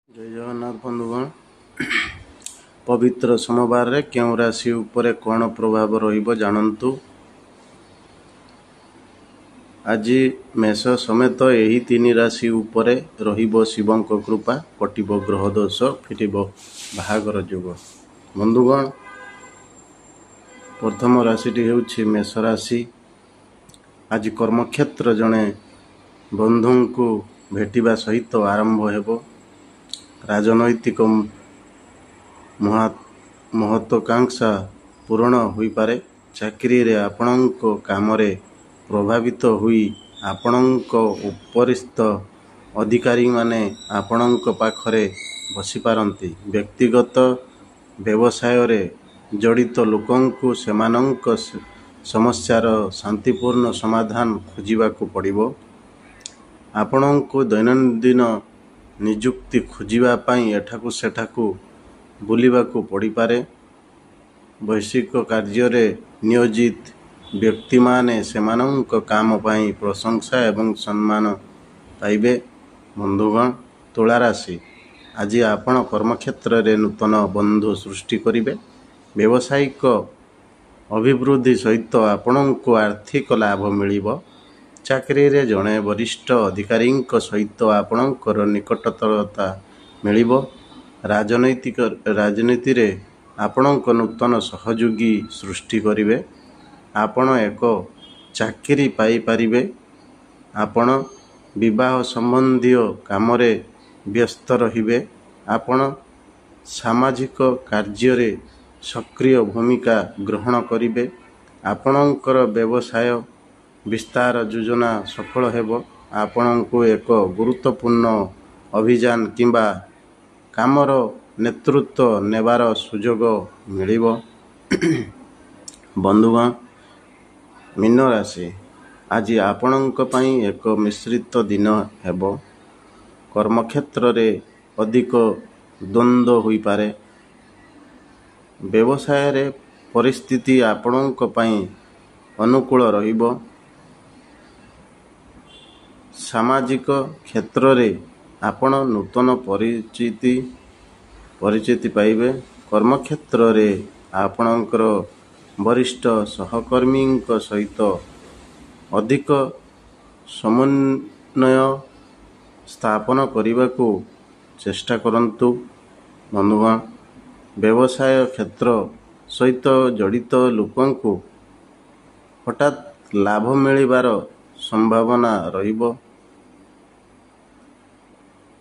जय जगन्नाथ बंधुगण पवित्र सोमवार रे क्यों राशि उपरे कौन प्रभाव रहिबो जानंतु। आज मेष समेत यही तीन राशि उपरे रहिबो शिवंक कृपा कटिबो ग्रह दोष फिटिबो बाहागर युग। बंधुगण प्रथम राशिटी हेउछि मेष राशि। आज कर्मक्षेत्र जने बंधु को भेटिबा सहित आरंभ हेबो। राजनैतिक महत्वाकांक्षा पूर्ण होई पारे। चाकरी रे आपणक काम रे प्रभावित हुई आपणक उपरिस्थ अधिकारी माने आपणक पाखरे बसी पारंती। व्यक्तिगत व्यवसाय रे जड़ित लोकंकु सेमानंक समस्यार शांतिपूर्ण समाधान खोजिबाकु पड़िबो। आपणक दैनंदिन निजुक्ति खोजिबा पाई एठाकु सेठाकु बुलिबाकु पड़ी पारे। वैश्विक कार्य रे नियोजित व्यक्ति माने सेमानंक काम पाई प्रशंसा एवं सम्मान पाइबे। बंधुगण तुला राशि आज आपण कर्मक्षेत्र रे नूतन बंधु सृष्टि करिवे। व्यावसायिक अभिवृद्धि सहित आपणको आर्थिक लाभ मिलिबो। चाकरी रे जणे वरिष्ठ अधिकारी सहित आपणकर निकटतरता मिलिबो। राजनीति रे आपणक नूतन सहयोगी सृष्टि करिवे। आपण एक चाकरी पाई पारिबे। आपण विवाह संबंधी काम रे व्यस्त रहिबे। आपण सामाजिक कार्य रे सक्रिय भूमिका ग्रहण करिवे। आपणकर व्यवसाय विस्तार योजना सफल हेबो। आपणको एक गुरुत्वपूर्ण अभियान किंबा कामर नेतृत्व नेबार सुजोग मिलिबो। बंधुगण मीन राशि आज आपणक पई एक मिश्रित दिन हेबो। कर्मक्षेत्र रे अधिक द्वंद्व होई पारे। व्यवसाय रे परिस्थिति आपणक पई अनुकूल रहिबो। सामाजिक क्षेत्र रे आपण नूतन परिचिति पाइबे। कर्मक्षेत्र रे आपणकर वरिष्ठ सहकर्मी सहित अधिक समन्वय स्थापन करने को चेष्टा करंतु। बंधुगण व्यवसाय क्षेत्र सहित जड़ित लोकंकु हठात लाभ मिलिबार संभावना रहिबो।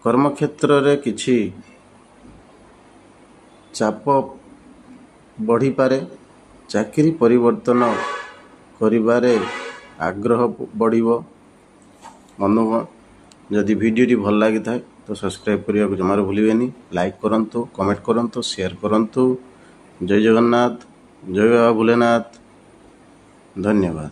कर्मक्षेत्र रे किछि चाप बढ़ी पारे। चाकरी परिवर्तन करिबारे आग्रह बढ़िबो। बंधुगण जदि वीडियोटी भल लगी थाए तो सब्सक्राइब करिया को जमार भूलिबेनी। लाइक करंतु, कमेंट करंतु, शेयर करंतु। जय जगन्नाथ, जय बाबा भोलेनाथ। धन्यवाद।